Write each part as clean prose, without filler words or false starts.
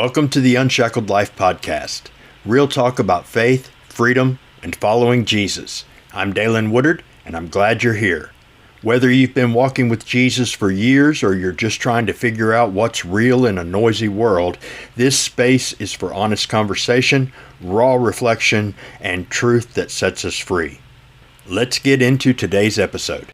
Welcome to the Unshackled Life Podcast. Real talk about faith, freedom, and following Jesus. I'm Dalen Woodard, and I'm glad you're here. Whether you've been walking with Jesus for years or you're just trying to figure out what's real in a noisy world, this space is for honest conversation, raw reflection, and truth that sets us free. Let's get into today's episode.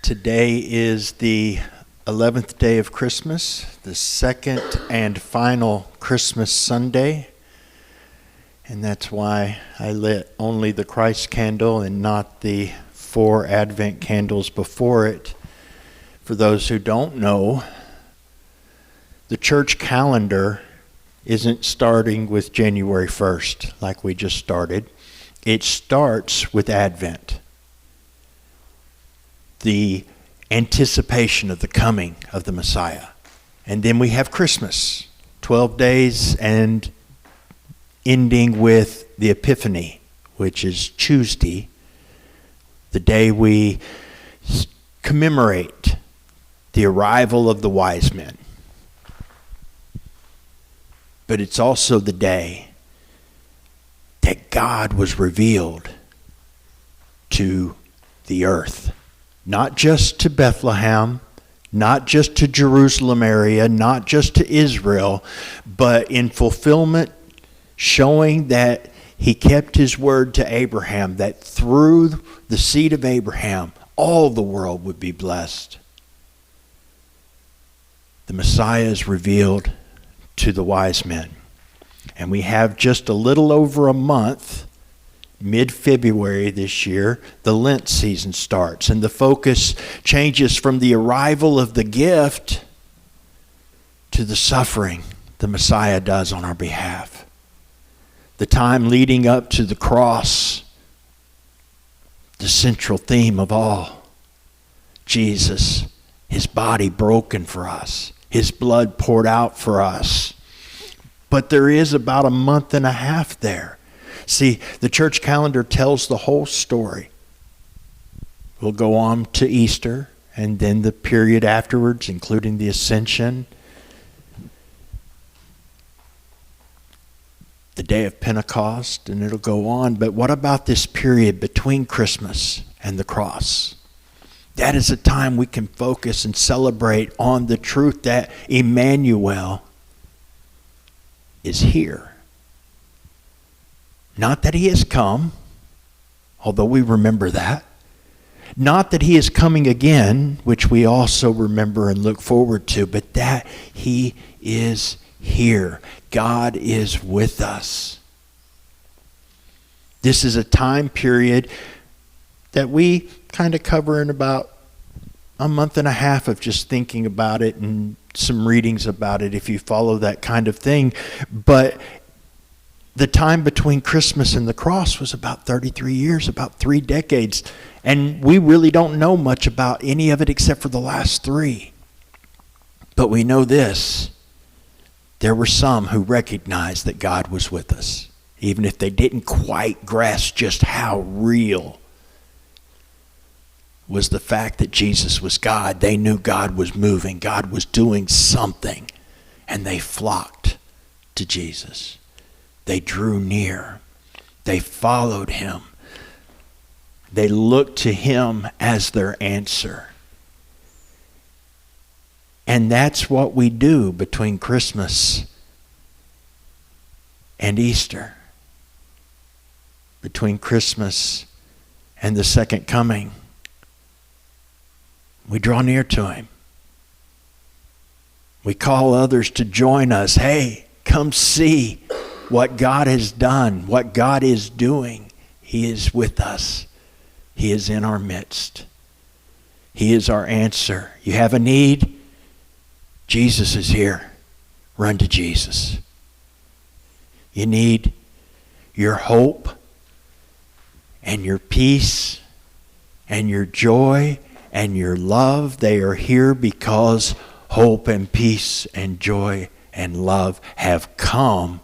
Today is the 11th day of Christmas, the second and final Christmas Sunday, and that's why I lit only the Christ candle and not the 4 Advent candles before it. For those who don't know, the church calendar isn't starting with January 1st like we just started. It starts with Advent. The anticipation of the coming of the Messiah. And then we have Christmas, 12 days and ending with the Epiphany, which is Tuesday, the day we commemorate the arrival of the wise men. But it's also the day that God was revealed to the earth. Not just to Bethlehem, not just to Jerusalem area, not just to Israel, but in fulfillment, showing that he kept his word to Abraham, that through the seed of Abraham, all the world would be blessed. The Messiah is revealed to the wise men. And we have just a little over a month, mid-February this year, the Lent season starts, and the focus changes from the arrival of the gift to the suffering the Messiah does on our behalf. The time leading up to the cross, the central theme of all. Jesus, his body broken for us, his blood poured out for us. But there is about a month and a half there. See, the church calendar tells the whole story. We'll go on to Easter and then the period afterwards, including the Ascension, the day of Pentecost, and it'll go on. But what about this period between Christmas and the cross? That is a time we can focus and celebrate on the truth that Emmanuel is here. Not that he has come, although we remember that. Not that he is coming again, which we also remember and look forward to, but that he is here. God is with us. This is a time period that we kind of cover in about a month and a half of just thinking about it and some readings about it if you follow that kind of thing. But the time between Christmas and the cross was about 33 years, about 3 decades. And we really don't know much about any of it except for the last 3. But we know this. There were some who recognized that God was with us, even if they didn't quite grasp just how real was the fact that Jesus was God. They knew God was moving. God was doing something. And they flocked to Jesus. They drew near. They followed him. They looked to him as their answer. And that's what we do between Christmas and Easter. Between Christmas and the second coming. We draw near to him. We call others to join us. Hey, come see what God has done, what God is doing. He is with us. He is in our midst. He is our answer. You have a need? Jesus is here. Run to Jesus. You need your hope and your peace and your joy and your love. They are here because hope and peace and joy and love have come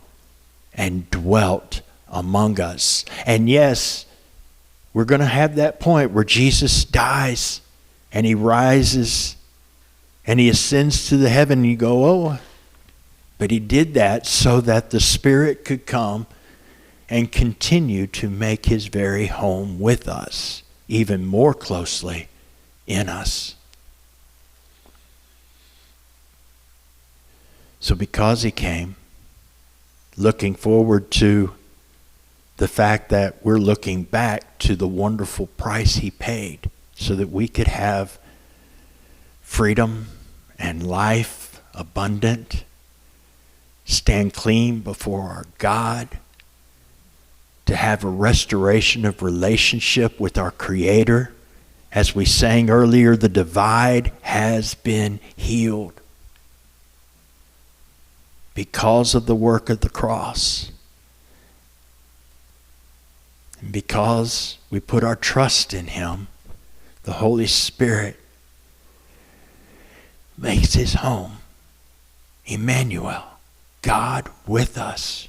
and dwelt among us. And yes, we're going to have that point where Jesus dies and he rises and he ascends to the heaven, and you go, oh, but he did that so that the Spirit could come and continue to make his very home with us, even more closely in us. So because he came, looking forward to the fact that we're looking back to the wonderful price he paid so that we could have freedom and life abundant, stand clean before our God, to have a restoration of relationship with our Creator. As we sang earlier, the divide has been healed because of the work of the cross. And because we put our trust in him, the Holy Spirit makes his home, Emmanuel, God with us,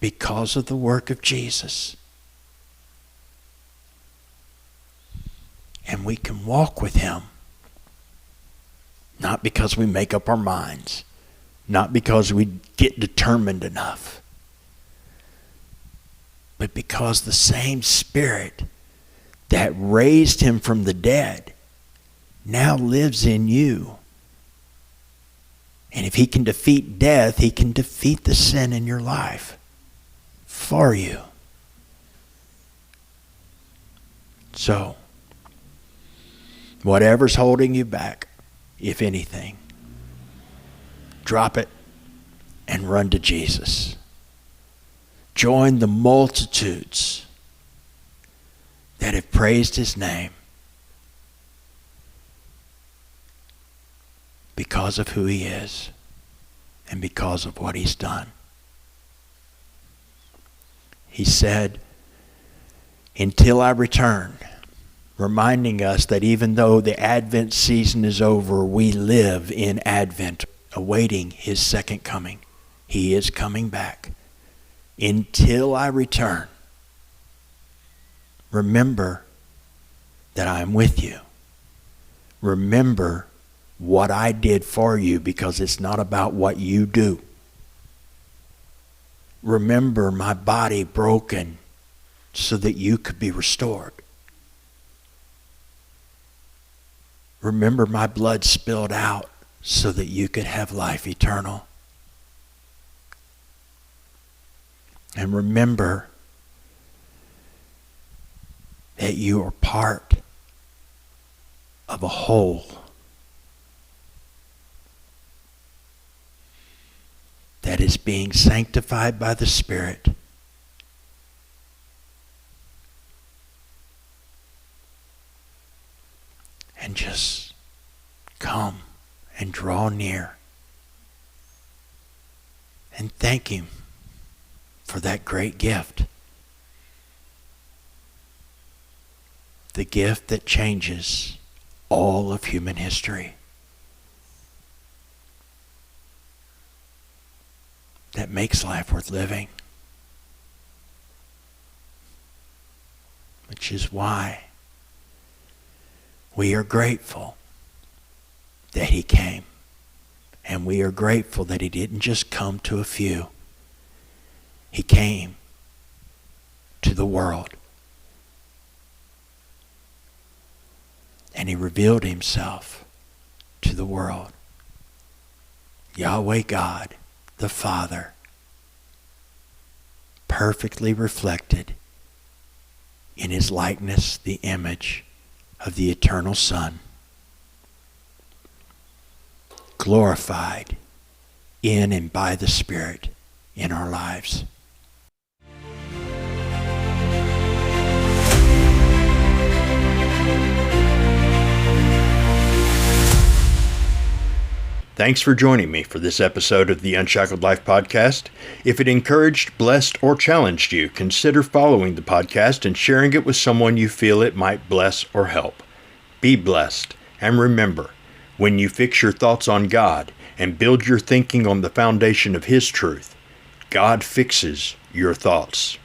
because of the work of Jesus. And we can walk with him, not because we make up our minds, not because we get determined enough, but because the same Spirit that raised him from the dead now lives in you. And if he can defeat death, he can defeat the sin in your life for you. So, whatever's holding you back, if anything, drop it and run to Jesus. Join the multitudes that have praised his name because of who he is and because of what he's done. He said, until I return, reminding us that even though the Advent season is over, we live in Advent, awaiting his second coming. He is coming back. Until I return, remember that I am with you. Remember what I did for you, because it's not about what you do. Remember my body broken so that you could be restored. Remember my blood spilled out so that you could have life eternal. And remember that you are part of a whole that is being sanctified by the Spirit. And just come and draw near and thank him for that great gift. The gift that changes all of human history. That makes life worth living. Which is why we are grateful that he came. And we are grateful that he didn't just come to a few. He came to the world. And he revealed himself to the world. Yahweh God, the Father, perfectly reflected in his likeness, the image of the eternal Son, glorified in and by the Spirit in our lives. Thanks for joining me for this episode of the Unshackled Life podcast. If it encouraged, blessed, or challenged you, consider following the podcast and sharing it with someone you feel it might bless or help. Be blessed, and remember, When you fix your thoughts on God and build your thinking on the foundation of His truth, God fixes your thoughts.